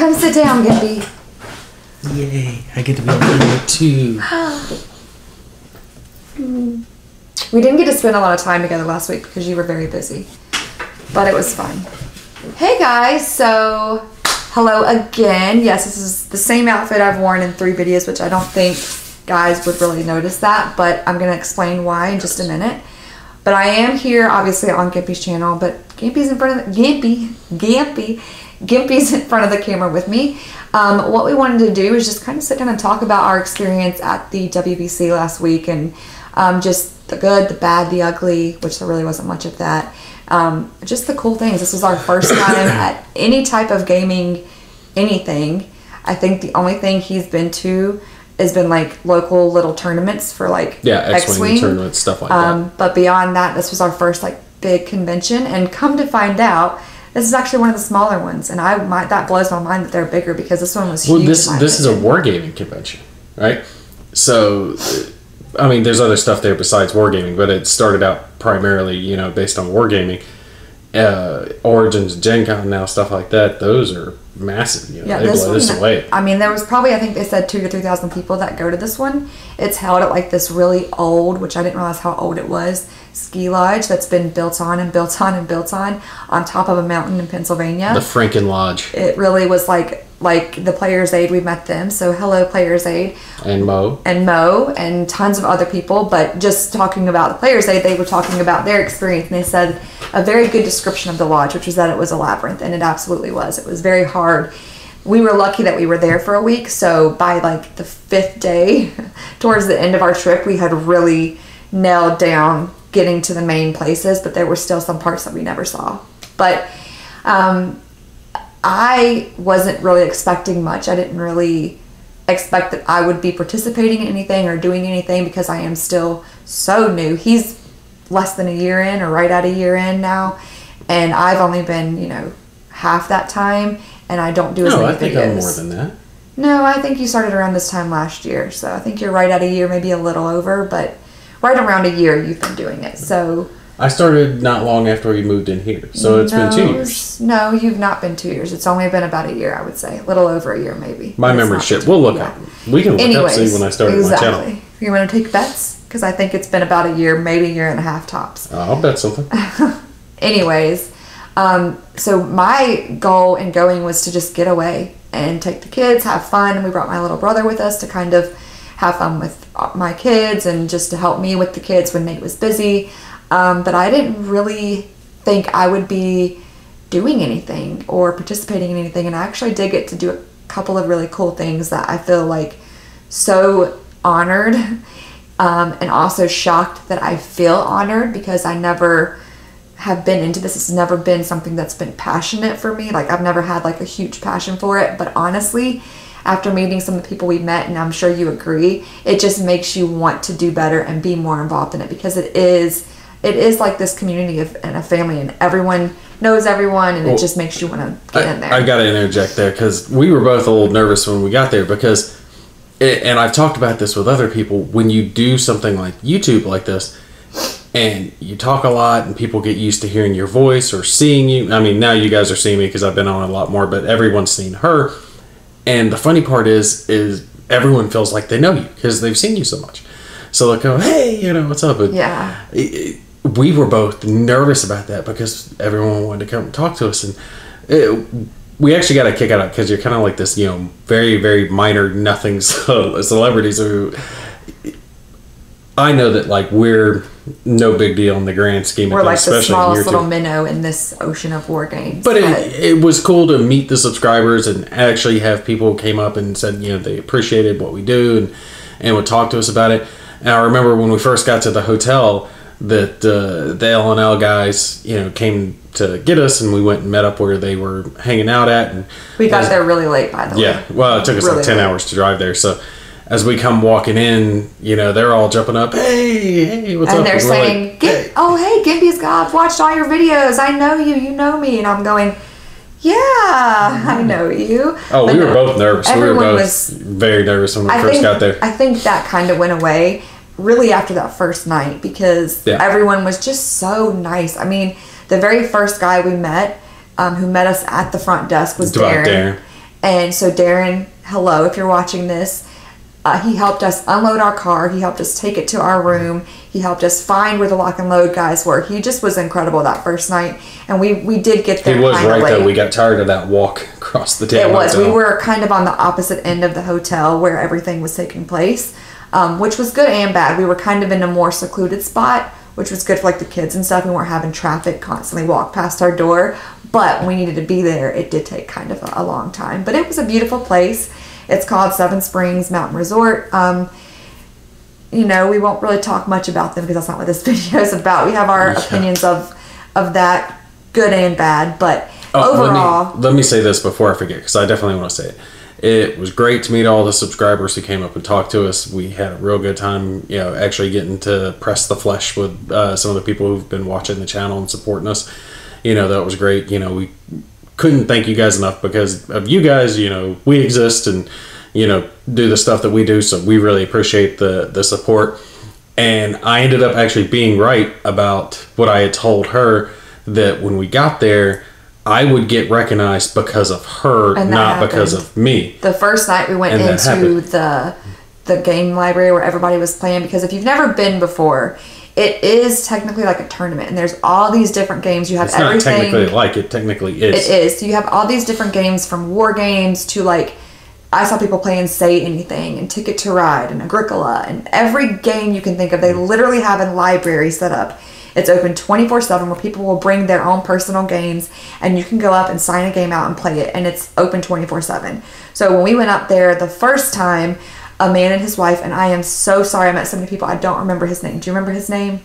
Come sit down, Gimpy. Yay, I get to be over here too. We didn't get to spend a lot of time together last week because you were very busy. But it was fun. Hey guys, so hello again. Yes, this is the same outfit I've worn in 3 videos, which I don't think guys would really notice that, but I'm going to explain why in just a minute. But I am here, obviously, on Gimpy's channel, but Gimpy's in front of the... Gimpy's in front of the camera with me. What we wanted to do is just kind of sit down and talk about our experience at the WBC last week, and just the good, the bad, the ugly, which there really wasn't much of that. Just the cool things. This was our first time at any type of gaming, anything. I think the only thing he's been to has been like local little tournaments for like X-Wing tournaments, stuff like that. But beyond that, this was our first like big convention, and come to find out, this is actually one of the smaller ones, and that blows my mind that they're bigger because this one was huge. Well, this is a wargaming convention, right? So, I mean, there's other stuff there besides wargaming, but it started out primarily, you know, based on wargaming. Origins, Gen Con now, stuff like that, those are massive. You know, they blow this away. I mean, there was probably, I think they said 2,000 to 3,000 people that go to this one. It's held at like this really old, which I didn't realize how old it was, ski lodge that's been built on and built on and built on top of a mountain in Pennsylvania. The Franken Lodge. It really was like the Players Aid. We met them, so hello Players Aid. And Mo and tons of other people. But just talking about the Players Aid, they were talking about their experience, and they said a very good description of the lodge, which was that it was a labyrinth, and it absolutely was. It was very hard. We were lucky that we were there for a week, so by like the 5th day, towards the end of our trip, we had really nailed down getting to the main places, but there were still some parts that we never saw. But I wasn't really expecting much. I didn't really expect that I would be participating in anything or doing anything because I am still so new. He's less than a year in, or right at a year in now, and I've only been, you know, half that time, and I don't do as many videos. No, I think I'm more than that. No, I think you started around this time last year, so I think you're right at a year, maybe a little over, but right around a year you've been doing it. So I started not long after we moved in here, so it's been 2 years. No, you've not been 2 years. It's only been about a year, I would say. A little over a year, maybe. My memory's shit. We'll look up. We can look up, see when I started my channel. You want to take bets? Because I think it's been about a year, maybe a year and a half tops. I'll bet something. Anyways, so my goal in going was to just get away and take the kids, have fun. We brought my little brother with us to kind of have fun with my kids and just to help me with the kids when Nate was busy. But I didn't really think I would be doing anything or participating in anything, and I actually did get to do a couple of really cool things that I feel like so honored, and also shocked that I feel honored because I never have been into this. It's never been something that's been passionate for me. Like, I've never had like a huge passion for it, but honestly, after meeting some of the people we met, and I'm sure you agree, it just makes you want to do better and be more involved in it, because it is like this community and a family, and everyone knows everyone, and it just makes you want to get in there. I got to interject there because we were both a little nervous when we got there because, and I've talked about this with other people, when you do something like YouTube like this, and you talk a lot, and people get used to hearing your voice or seeing you. I mean, now you guys are seeing me because I've been on a lot more, but everyone's seen her. And the funny part is everyone feels like they know you because they've seen you so much. So they'll go, hey, you know, what's up? But yeah. We were both nervous about that because everyone wanted to come talk to us. And we actually got a kick out of it because you're kind of like this, you know, very, very minor nothing celebrities who... I know that, like, we're no big deal in the grand scheme of things. We're like the smallest little minnow in this ocean of war games. But it was cool to meet the subscribers and actually have people who came up and said, you know, they appreciated what we do and would talk to us about it. And I remember when we first got to the hotel that the L&L guys, you know, came to get us, and we went and met up where they were hanging out at. And we got there really late, by the way. Yeah, well, it took us really like 10 hours to drive there, so... As we come walking in, you know, they're all jumping up, hey, what's up? And they're saying, like, hey. Oh, hey, Gimpy's God, I've watched all your videos. I know you, you know me. And I'm going, yeah, I know you. Oh, but we were both nervous. We were both very nervous when we first got there. I think that kind of went away really after that first night because everyone was just so nice. I mean, the very first guy we met, who met us at the front desk was Darren. And so Darren, hello, if you're watching this, he helped us unload our car. He helped us take it to our room. He helped us find where the lock and load guys were. He just was incredible that first night. And we did get there. He was right though. We got tired of that walk across the damn It was. hotel. We were kind of on the opposite end of the hotel where everything was taking place, which was good and bad. We were kind of in a more secluded spot, which was good for like the kids and stuff. We weren't having traffic constantly walk past our door. But when we needed to be there, it did take kind of a long time. But it was a beautiful place. It's called Seven Springs Mountain Resort. You know, we won't really talk much about them because that's not what this video is about. We have our opinions of that, good and bad. But overall... Let me say this before I forget, because I definitely want to say it. It was great to meet all the subscribers who came up and talked to us. We had a real good time, you know, actually getting to press the flesh with some of the people who've been watching the channel and supporting us. You know, that was great. You know, we couldn't thank you guys enough because of you guys. You know, we exist and, you know, do the stuff that we do. So we really appreciate the support. And I ended up actually being right about what I had told her, that when we got there, I would get recognized because of her, not because of me. The first night we went into the game library where everybody was playing, because if you've never been before, it is technically like a tournament, and there's all these different games. You have everything. It's not technically like it technically is. It is. So you have all these different games, from war games to like, I saw people playing Say Anything and Ticket to Ride and Agricola, and every game you can think of, they literally have a library set up. It's open 24/7 where people will bring their own personal games, and you can go up and sign a game out and play it, and it's open 24/7. So when we went up there the first time, a man and his wife, and I am so sorry I met so many people, I don't remember his name. Do you remember his name?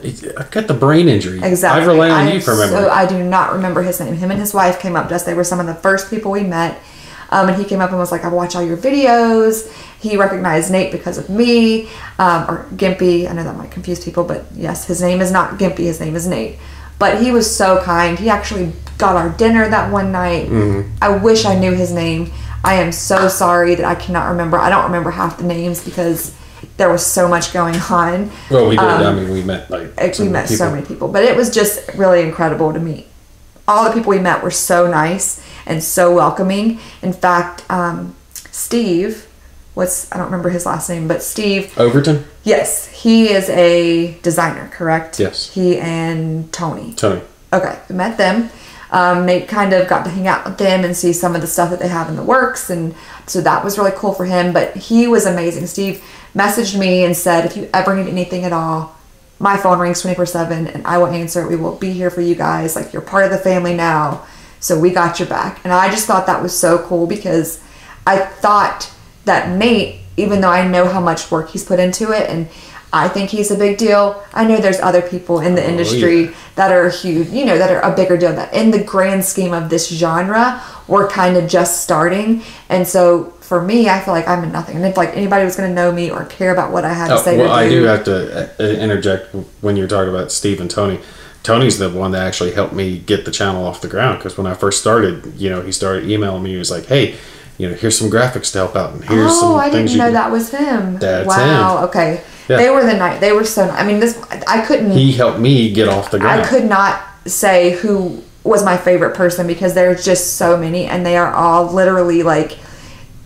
I've got the brain injury. Exactly. I rely on you for memory. So I do not remember his name. Him and his wife came up to us. They were some of the first people we met. And he came up and was like, I watch all your videos. He recognized Nate because of me, or Gimpy. I know that might confuse people, but yes, his name is not Gimpy. His name is Nate. But he was so kind. He actually got our dinner that one night. Mm-hmm. I wish I knew his name. I am so sorry that I cannot remember. I don't remember half the names because there was so much going on. Well, we did. I mean, we met so many people. But it was just really incredible to meet. All the people we met were so nice and so welcoming. In fact, Steve, I don't remember his last name, but Steve Overton? Yes, he is a designer, correct? Yes. He and Tony. Okay, we met them. Nate kind of got to hang out with them and see some of the stuff that they have in the works, and so that was really cool for him. But he was amazing. Steve messaged me and said, if you ever need anything at all, my phone rings 24/7 and I will answer it. We will be here for you guys. Like, you're part of the family now, so we got your back. And I just thought that was so cool, because I thought that Nate, even though I know how much work he's put into it, and I think he's a big deal, I know there's other people in the industry that are huge, you know, that are a bigger deal, that in the grand scheme of this genre, we're kind of just starting. And so for me, I feel like I'm in nothing. And if like anybody was going to know me or care about what I had to say to I do have to interject when you're talking about Steve and Tony. Tony's the one that actually helped me get the channel off the ground, because when I first started, you know, he started emailing me. He was like, hey, you know, here's some graphics to help out, and here's some I things didn't know that was him. That's him. Okay. Yeah. They were they were so, I mean, I couldn't. He helped me get off the ground. I could not say who was my favorite person, because there's just so many, and they are all literally like,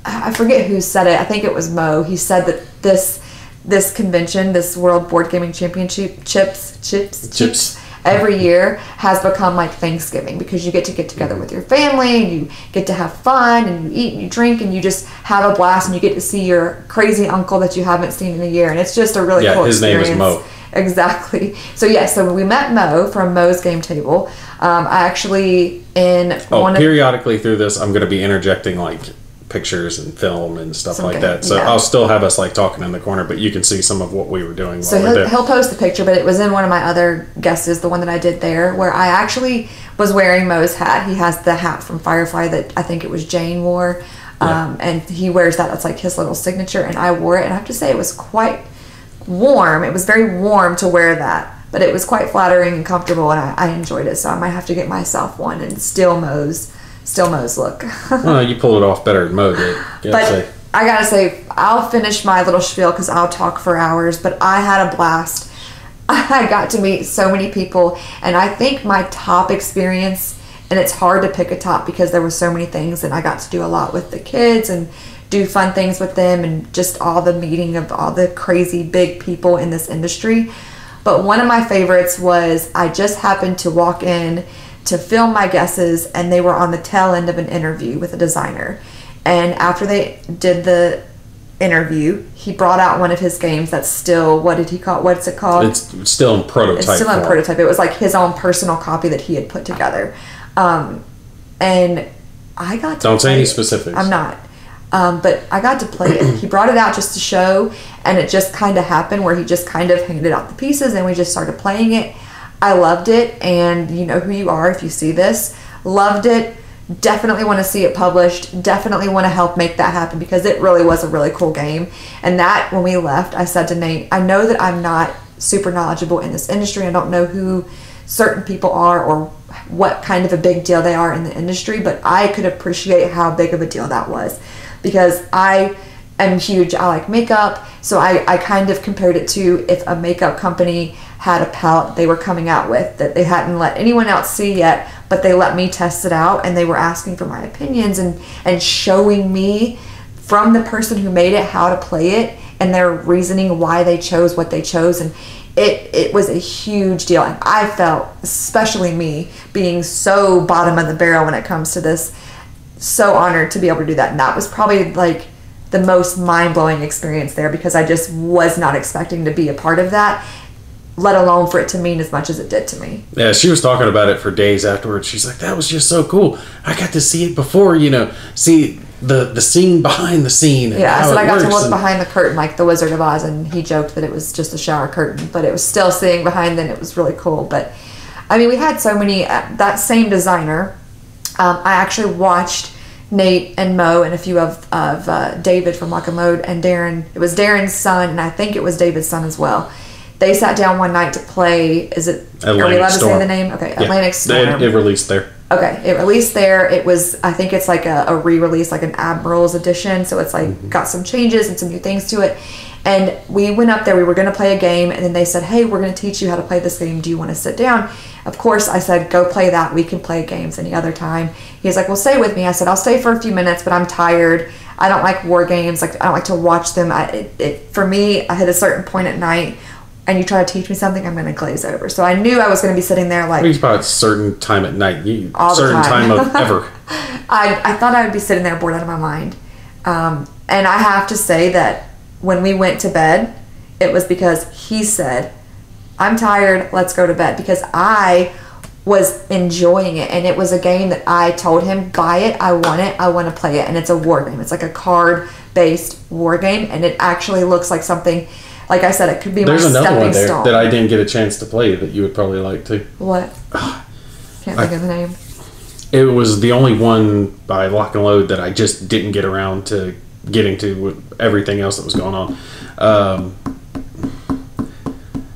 I forget who said it. I think it was Mo. He said that this convention, this World Board Gaming Championship chips every year has become like Thanksgiving, because you get together with your family, and you get to have fun, and you eat and you drink, and you just have a blast, and you get to see your crazy uncle that you haven't seen in a year, and it's just a really cool experience. His name is Mo. Exactly. So so we met Mo from Mo's Game Table. I actually periodically through this, I'm going to be interjecting like pictures and film and stuff like that. So I'll still have us like talking in the corner, but you can see some of what we were doing. So he'll post the picture, but it was in one of my other guesses, the one that I did there, where I actually was wearing Mo's hat. He has the hat from Firefly that I think it was Jane wore, and he wears that. That's like his little signature, and I wore it, and I have to say it was quite warm. It was very warm to wear that, but it was quite flattering and comfortable, and I enjoyed it. So I might have to get myself one and steal Mo's look. Well, you pulled it off better than Mo did. I gotta say, I'll finish my little spiel because I'll talk for hours, but I had a blast. I got to meet so many people, and I think my top experience And it's hard to pick a top because there were so many things, and I got to do a lot with the kids and do fun things with them, and just all the meeting of all the crazy big people in this industry. But one of my favorites was I just happened to walk in to film my guesses, and they were on the tail end of an interview with a designer. And after they did the interview, he brought out one of his games that's still, what's it called? It's still in prototype. It's still in prototype. It was like his own personal copy that he had put together. And I got to Don't say any it. specifics. I'm not. But I got to play it. He brought it out just to show, and it just kind of happened where he just kind of handed out the pieces, and we just started playing it. I loved it, and you know who you are if you see this. Loved it. Definitely want to see it published. Definitely want to help make that happen, because it really was a really cool game. And that, when we left, I said to Nate, I know that I'm not super knowledgeable in this industry. I don't know who certain people are or what kind of a big deal they are in the industry, but I could appreciate how big of a deal that was, because I am huge. I like makeup, so I kind of compared it to if a makeup company had a palette they were coming out with that they hadn't let anyone else see yet, but they let me test it out, and they were asking for my opinions and showing me from the person who made it how to play it and their reasoning why they chose what they chose. And it was a huge deal, and I felt, especially me being so bottom of the barrel when it comes to this, so honored to be able to do that. And that was probably like the most mind-blowing experience there, because I just was not expecting to be a part of that, let alone for it to mean as much as it did to me. Yeah, she was talking about it for days afterwards. She's like, that was just so cool. I got to see it before, see the scene behind the scene. And yeah, so I got to look and behind the curtain like the Wizard of Oz, and he joked that it was just a shower curtain, but it was still seeing behind then. It was really cool. But I mean, we had so many, that same designer. I actually watched Nate and Mo and a few of David from Lock and Load and Darren. It was Darren's son, and I think it was David's son as well. They sat down one night to play, Atlantic are we allowed to Storm. say the name? Okay, Yeah. Atlantic Storm. It released there. Okay, it released there. It was, I think it's like a re-release, like an Admiral's edition. So it's like got some changes and some new things to it. And we went up there, we were going to play a game, and then they said, hey, we're going to teach you how to play this game. Do you want to sit down? Of course, I said, go play that. We can play games any other time. He's like, well, stay with me. I said, I'll stay for a few minutes, but I'm tired. I don't like war games. Like, I don't like to watch them. For me, I hit a certain point at night, and you try to teach me something, I'm going to glaze over. So I knew I was going to be sitting there like... It's about a certain time at night. All the time of ever. I thought I would be sitting there bored out of my mind. And I have to say that when we went to bed, it was because he said, I'm tired, let's go to bed. Because I was enjoying it. And it was a game that I told him, buy it, I want to play it. And it's a war game. It's like a card-based war game. And it actually looks like something... Like I said, it could be There's my another stepping one there stone. that I didn't get a chance to play that you would probably like too. What? Can't think of the name. It was the only one by Lock and Load that I just didn't get around to getting to with everything else that was going on.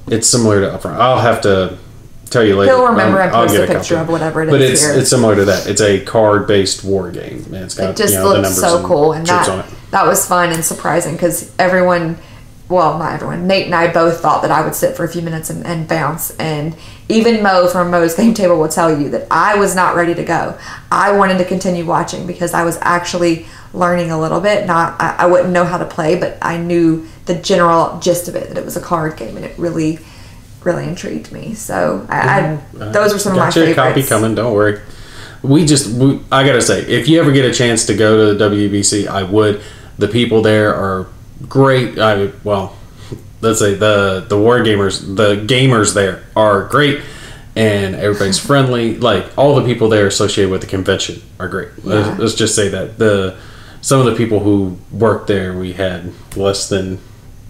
It's similar to Upfront. I'll have to tell you later. He'll remember and I'll post get a picture copy. of whatever it but is here. it's similar to that. It's a card-based war game. And it's got It just the looks numbers so and cool, and chips on it. that was fun and surprising because everyone, well, not everyone, Nate and I both thought that I would sit for a few minutes and bounce. And even Mo from Mo's Game Table will tell you that I was not ready to go. I wanted to continue watching because I was actually learning a little bit. I wouldn't know how to play, but I knew the general gist of it, that it was a card game, and it really, really intrigued me. So those were some of my favorites. Got you a copy coming, don't worry. I gotta say, if you ever get a chance to go to the WBC, I would. The people there are great. Let's say the war gamers, the gamers there are great, and everybody's friendly. Like, all the people there associated with the convention are great. Yeah. Let's just say that some of the people who worked there, we had less than.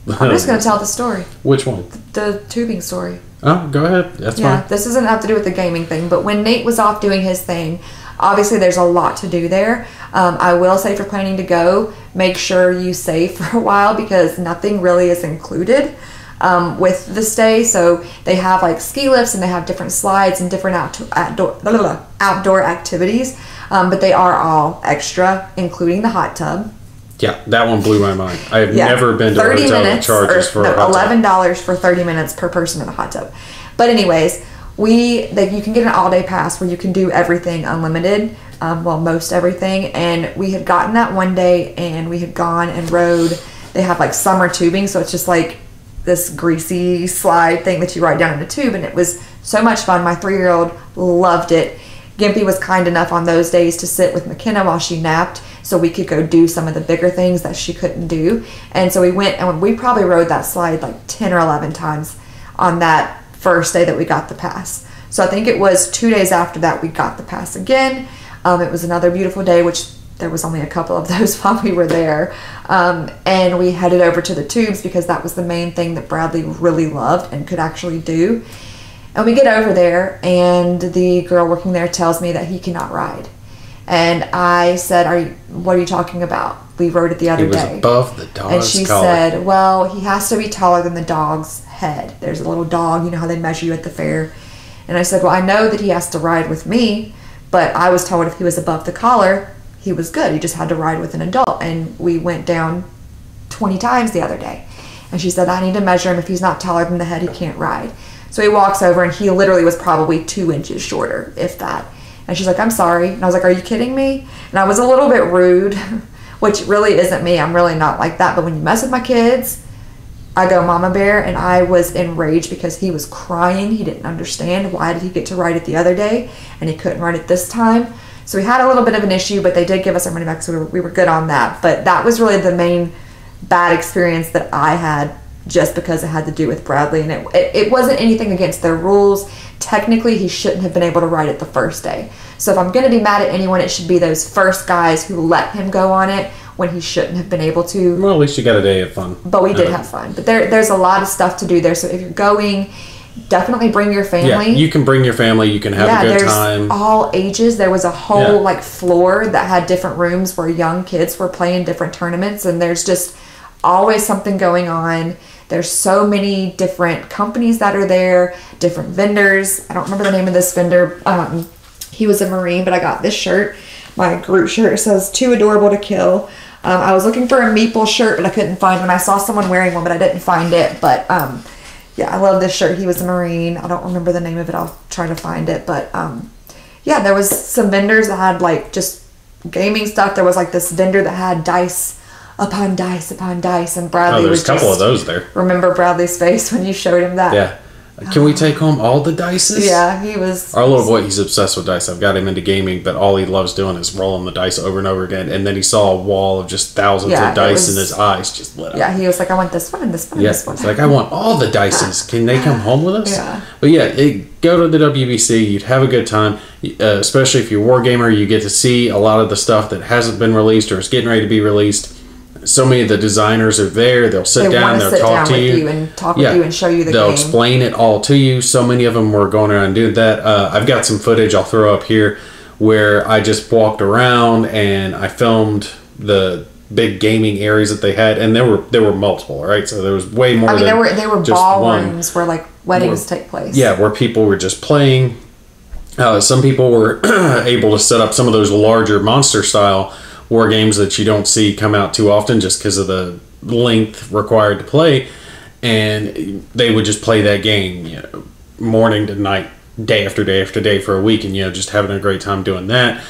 I'm just going to tell the story. Which one? The tubing story. Oh, go ahead. That's fine. This doesn't have to do with the gaming thing, but when Nate was off doing his thing, obviously there's a lot to do there. I will say, for planning to go, make sure you save for a while because nothing really is included with the stay. So they have like ski lifts and they have different slides and different outdoor activities, but they are all extra, incling the hot tub. Yeah, that one blew my mind. I have never been to a hotel that charges for a hot tub. $11 for 30 minutes per person in a hot tub. But anyways, You can get an all-day pass where you can do everything unlimited, most everything. And we had gotten that one day, and we had gone and rode. They have like summer tubing, so it's just like this greasy slide thing that you ride down in a tube, and it was so much fun. My 3-year-old loved it. Gimpy was kind enough on those days to sit with McKenna while she napped, so we could go do some of the bigger things that she couldn't do. And so we went, and we probably rode that slide like 10 or 11 times on that first day that we got the pass. So I think it was 2 days after that we got the pass again. It was another beautiful day, which there was only a couple of those while we were there. And we headed over to the tubes because that was the main thing that Bradley really loved and could actually do. And we get over there, and the girl working there tells me that he cannot ride. And I said, what are you talking about? We rode it the other day. He was above the dog's And she said, well, he has to be taller than the dog's head. There's a little dog, you know how they measure you at the fair. And I said, well, I know that he has to ride with me, but I was told if he was above the collar, he was good. He just had to ride with an adult. And we went down 20 times the other day. And she said, I need to measure him. If he's not taller than the head, he can't ride. So he walks over, and he literally was probably 2 inches shorter, if that. And she's like, I'm sorry. And I was like, are you kidding me? And I was a little bit rude, which really isn't me. I'm really not like that. But when you mess with my kids, I go mama bear. And I was enraged because he was crying. He didn't understand. Why did he get to ride it the other day and he couldn't ride it this time? So we had a little bit of an issue, but they did give us our money back, so we were good on that. But that was really the main bad experience that I had, just because it had to do with Bradley. And it wasn't anything against their rules. Technically, he shouldn't have been able to ride it the first day. So if I'm going to be mad at anyone, it should be those first guys who let him go on it when he shouldn't have been able to. Well, at least you got a day of fun. But we did have fun. But there's a lot of stuff to do there. So if you're going, definitely bring your family. Yeah, you can bring your family. You can have a good time. All ages. There was a whole like floor that had different rooms where young kids were playing different tournaments, and there's just always something going on. There's so many different companies that are there, different vendors. I don't remember the name of this vendor. He was a Marine, but I got this shirt, my Groot shirt. It says, "Too adorable to kill." I was looking for a Meeple shirt, but I couldn't find one. I saw someone wearing one, but I didn't find it. But yeah, I love this shirt. He was a Marine. I don't remember the name of it. I'll try to find it. But yeah, there was some vendors that had like just gaming stuff. There was like this vendor that had dice upon dice upon dice, and Bradley was just... there's a couple of those there. Remember Bradley's face when you showed him that? Yeah. Can we take home all the dices? Yeah, he was... Our little boy, he's obsessed with dice. I've got him into gaming, but all he loves doing is rolling the dice over and over again. And then he saw a wall of just thousands of dice, and his eyes just lit up. Yeah, he was like, I want this one and this one and this one. He's like, I want all the dices. Can they come home with us? Yeah. But yeah, go to the WBC. You'd have a good time. Especially if you're a wargamer, you get to see a lot of the stuff that hasn't been released or is getting ready to be released. So many of the designers are there. They'll sit down. They'll talk to you and talk with you and show you the game. They'll explain it all to you. So many of them were going around doing that. I've got some footage I'll throw up here where I just walked around and I filmed the big gaming areas that they had, and there were multiple. Right, so there was way more. I mean, there were ballrooms where like weddings take place. Yeah, where people were just playing. Some people were able to set up some of those larger monster style war games that you don't see come out too often just because of the length required to play, and they would just play that game, morning to night, day after day after day for a week, and just having a great time doing that.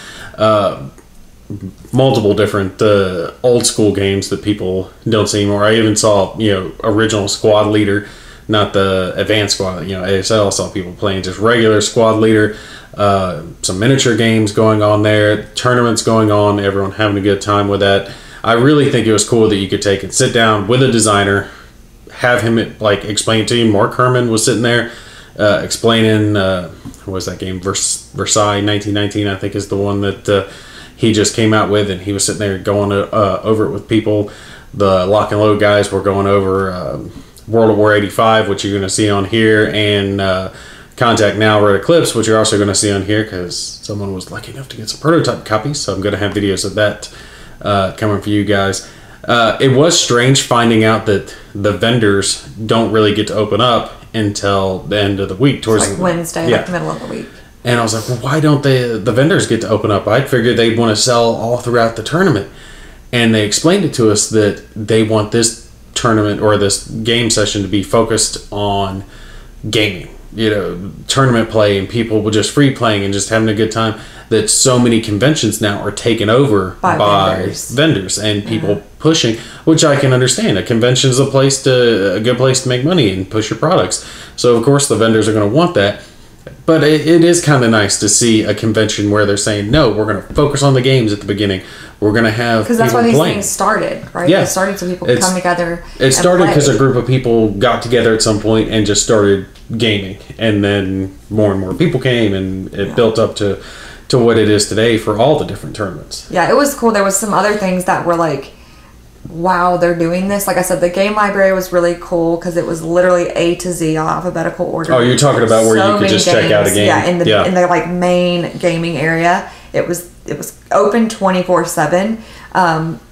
Multiple different old school games that people don't see anymore. I even saw original Squad Leader, not the advanced squad. ASL, saw people playing just regular Squad Leader. Some miniature games going on there, tournaments going on, everyone having a good time with that. I really think it was cool that you could take and sit down with a designer, have him explain it to you. Mark Herman was sitting there explaining what was that game, Versailles 1919, I think is the one that he just came out with, and he was sitting there going over it with people. The Lock and Load guys were going over World of War 85, which you're going to see on here, and Contact Now Red Eclipse, which you're also going to see on here because someone was lucky enough to get some prototype copies, so I'm going to have videos of that coming for you guys. It was strange finding out that the vendors don't really get to open up until the end of the week. Towards like Wednesday, like the middle of the week. And I was like, well, why don't the vendors get to open up? I figured they'd want to sell all throughout the tournament. And they explained it to us that they want this tournament or this game session to be focused on gaming. tournament play and people were just free playing and just having a good time, that so many conventions now are taken over by vendors and people pushing, which I can understand. A convention is a good place to make money and push your products. So of course the vendors are going to want that. But it is kind of nice to see a convention where they're saying, no, we're going to focus on the games at the beginning. We're going to have because that's why these things started, right? Yeah. They started so people could come together. It started because a group of people got together at some point and just started gaming, and then more and more people came, and it built up to what it is today for all the different tournaments. Yeah, it was cool. There was some other things that were like, wow, they're doing this. Like I said, the game library was really cool because it was literally A to Z alphabetical order. Oh, you're talking about where you could just check out a game? Yeah, in the like main gaming area. It was open 24/7,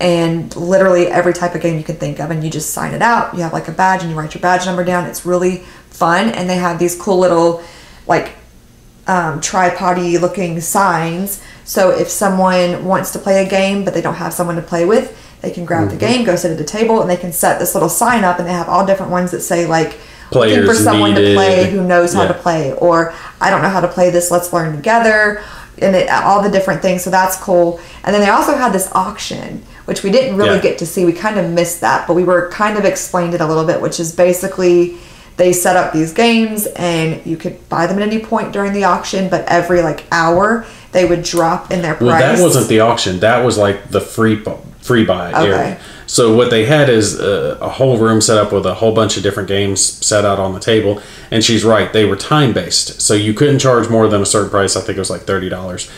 and literally every type of game you could think of, and you just sign it out. You have like a badge, and you write your badge number down. It's really fun, and they have these cool little like tripod-y looking signs. So if someone wants to play a game but they don't have someone to play with, they can grab the game, go sit at the table, and they can set this little sign up, and they have all different ones that say like, players looking for someone needed. to play who knows how to play, or I don't know how to play this, let's learn together, and all the different things. So that's cool. And then they also had this auction, which we didn't really get to see. We kind of missed that, but we were kind of explained it a little bit, which is basically they set up these games and you could buy them at any point during the auction, but every like hour they would drop in their price. Well, that wasn't the auction. That was like the free buy area. So what they had is a whole room set up with a whole bunch of different games set out on the table. And she's right, they were time based. So you couldn't charge more than a certain price. I think it was like $30,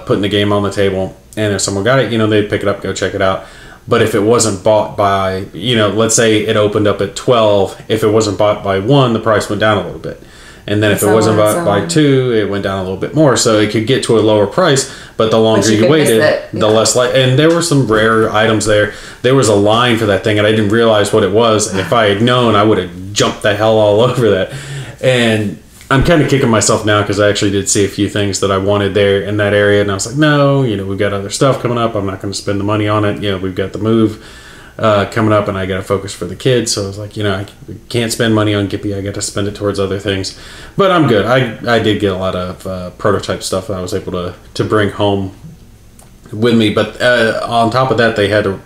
putting the game on the table. And if someone got it, they'd pick it up, go check it out. But if it wasn't bought by, let's say it opened up at 12, if it wasn't bought by 1, the price went down a little bit. And then if it wasn't bought by 2, it went down a little bit more. So it could get to a lower price, but the longer you waited, the less and there were some rare items there. There was a line for that thing, and I didn't realize what it was. And if I had known, I would have jumped the hell all over that. And I'm kind of kicking myself now because I actually did see a few things that I wanted there in that area. And I was like, no, we've got other stuff coming up. I'm not going to spend the money on it. We've got the move coming up, and I got to focus for the kids. So I was like, I can't spend money on Gimpy. I got to spend it towards other things. But I'm good. I did get a lot of prototype stuff that I was able to bring home with me. But on top of that, they had a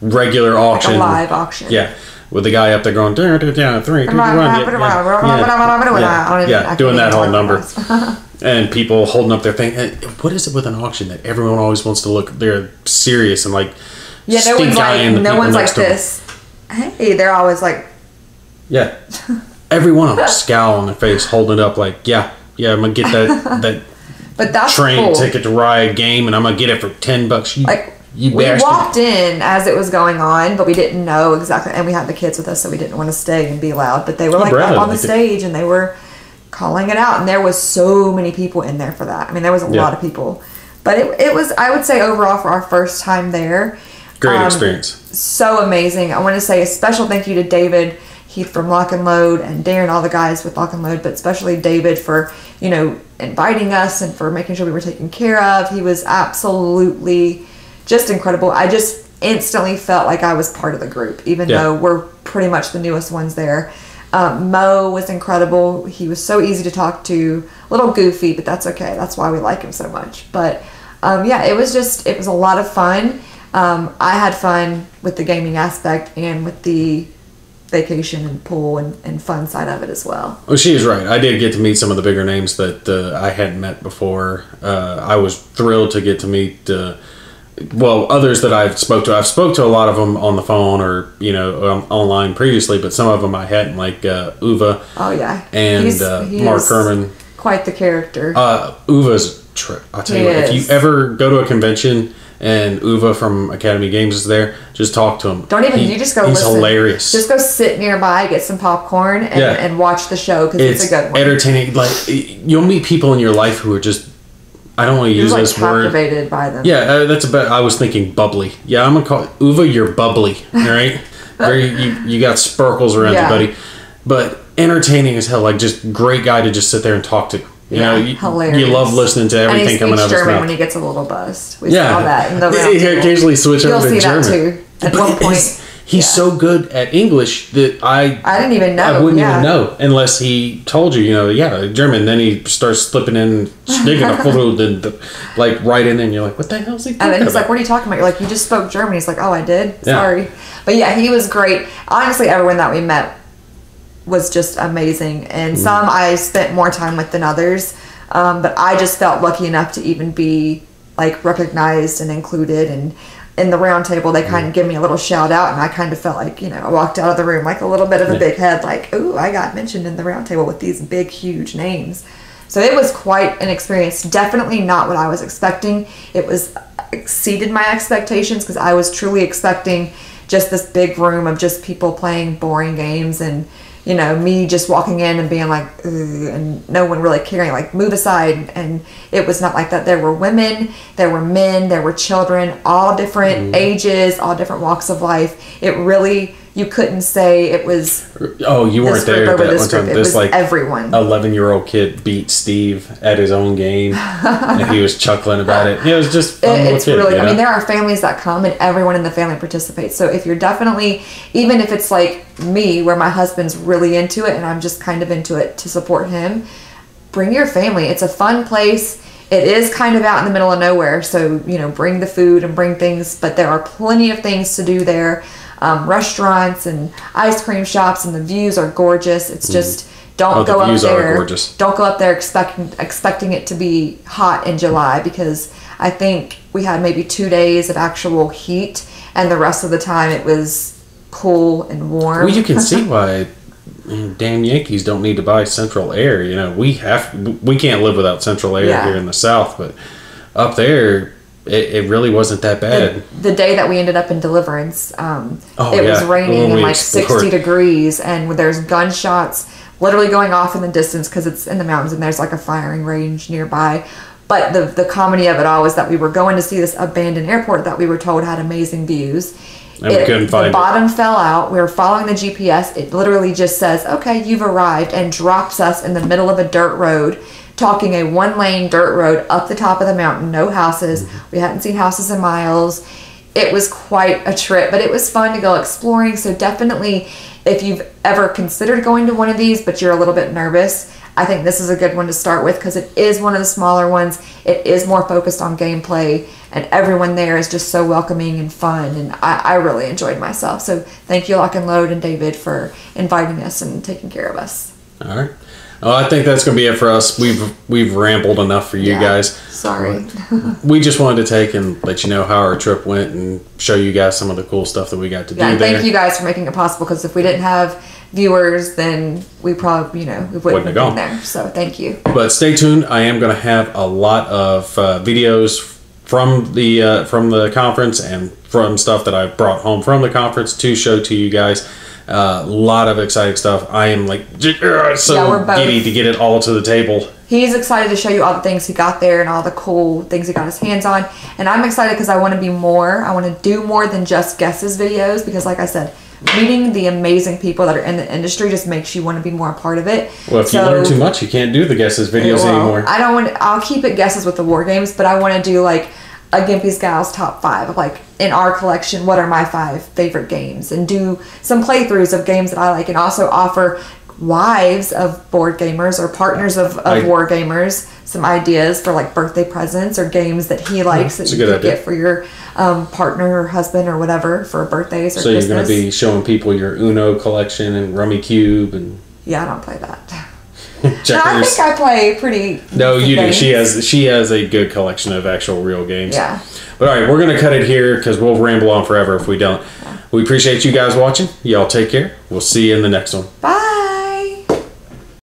regular auction. Like a live auction. Yeah. With the guy up there going, 3, 2, 1, doing that whole number. And people holding up their thing. What is it with an auction that everyone always wants to look, they're serious and like, no one's like this. Hey, they're always like, yeah. Every one of them scowl on their face, holding it up like, yeah, I'm gonna get that but that's train ticket to ride game, and I'm gonna get it for $10. We walked in as it was going on, but we didn't know exactly, and we had the kids with us, so we didn't want to stay and be loud. But they were up on the stage, and they were calling it out, and there was so many people in there for that. I mean, there was a lot of people, but it was, I would say, overall for our first time there, great experience. So amazing. I want to say a special thank you to David Heath from Lock and Load, and Darren, all the guys with Lock and Load, but especially David for inviting us and for making sure we were taken care of. He was absolutely just incredible. I just instantly felt like I was part of the group, even though we're pretty much the newest ones there. Mo was incredible. He was so easy to talk to, a little goofy, but that's okay. That's why we like him so much. But it was a lot of fun. I had fun with the gaming aspect and with the vacation and pool and fun side of it as well. Well, she is right. I did get to meet some of the bigger names that I hadn't met before. I was thrilled to get to meet others that I've spoke to. I've spoke to a lot of them on the phone or online previously, but some of them I hadn't, like Uva. Oh yeah, and Mark Herman. Quite the character. Uva's a trip. I'll tell you what, if you ever go to a convention and Uva from Academy Games is there, just talk to him. You just go he's listen. Hilarious. Just go sit nearby, get some popcorn, and watch the show because it's a good one. Entertaining. Like, you'll meet people in your life who are just, I don't want to use this word. Captivated by them. Yeah, I was thinking bubbly. Yeah, I'm gonna call it Uva. You're bubbly, all right? you got sparkles around you, buddy. But entertaining as hell. Like, just great guy to just sit there and talk to. Hilarious. You love listening to everything coming out of his mouth. When he gets a little buzzed. We saw that in the round he occasionally switch over to German. You'll see that too. At one point, He's so good at English that I didn't even know. I wouldn't even know unless he told you, German. Then he starts slipping in, like right in there, and you're like, what the hell is he talking about? And then he's like, what are you talking about? You're like, you just spoke German. He's like, oh, I did? Sorry. But yeah, he was great. Honestly, everyone that we met was just amazing. And some I spent more time with than others. But I just felt lucky enough to even be like recognized and included, and in the round table they kind of give me a little shout out, and I kind of felt like, I walked out of the room like a little bit of a big head, like, ooh, I got mentioned in the round table with these big huge names. So it was quite an experience. Definitely not what I was expecting. It was exceeded my expectations, because I was truly expecting just this big room of just people playing boring games, and me just walking in and being like, ugh, and no one really caring, like, move aside. And it was not like that. There were women, there were men, there were children, all different ages, all different walks of life. It really, you couldn't say it was. Oh, you weren't there that one time. It was like everyone. 11-year-old kid beat Steve at his own game, and he was chuckling about it. It was just fun. It's really. I mean, there are families that come, and everyone in the family participates. So if you're definitely, even if it's like me, where my husband's really into it and I'm just kind of into it to support him, bring your family. It's a fun place. It is kind of out in the middle of nowhere, so bring the food and bring things, but there are plenty of things to do there. Restaurants and ice cream shops, and the views are gorgeous. It's just don't go up there. Don't go up there expecting it to be hot in July, because I think we had maybe 2 days of actual heat, and the rest of the time it was cool and warm. Well, you can see why damn Yankees don't need to buy central air. We can't live without central air here in the South, but up there it really wasn't that bad. The day that we ended up in Deliverance, it was raining and like 60 degrees, and there's gunshots literally going off in the distance, because it's in the mountains and there's like a firing range nearby. But the comedy of it all was that we were going to see this abandoned airport that we were told had amazing views. And we couldn't find it. The bottom fell out. We were following the GPS. It literally just says, okay, you've arrived, and drops us in the middle of a dirt road, talking a 1-lane dirt road up the top of the mountain, no houses. We hadn't seen houses in miles. It was quite a trip, but it was fun to go exploring. So definitely, if you've ever considered going to one of these, but you're a little bit nervous, I think this is a good one to start with, because it is one of the smaller ones. It is more focused on gameplay, and everyone there is just so welcoming and fun, and I really enjoyed myself. So thank you, Lock and Load and David, for inviting us and taking care of us. All right. Well, I think that's going to be it for us. We've rambled enough for you guys. Sorry. We just wanted to take and let you know how our trip went and show you guys some of the cool stuff that we got to do there. Thank you guys for making it possible, because if we didn't have viewers, then we probably, we wouldn't have been there. So thank you. But stay tuned. I am going to have a lot of videos from the conference, and from stuff that I brought home from the conference to show to you guys. A lot of exciting stuff. I am like so giddy to get it all to the table. He's excited to show you all the things he got there and all the cool things he got his hands on. And I'm excited because I want to be more. I want to do more than just guesses videos, because like I said, meeting the amazing people that are in the industry just makes you want to be more a part of it. Well, if you learn too much, you can't do the guesses videos anymore. I'll keep it guesses with the war games, but I want to do like a Gimpys Gals top 5 of like, in our collection, what are my 5 favorite games, and do some playthroughs of games that I like, and also offer wives of board gamers or partners of war gamers some ideas for like birthday presents or games that he likes that you could get for your partner or husband or whatever for birthdays or Christmas. So you're going to be showing people your Uno collection and Rummy Cube and... Yeah, I don't play that. I think I play pretty... No, you do. She has a good collection of actual real games. Yeah. But all right, we're going to cut it here because we'll ramble on forever if we don't. Yeah. We appreciate you guys watching. Y'all take care. We'll see you in the next one. Bye.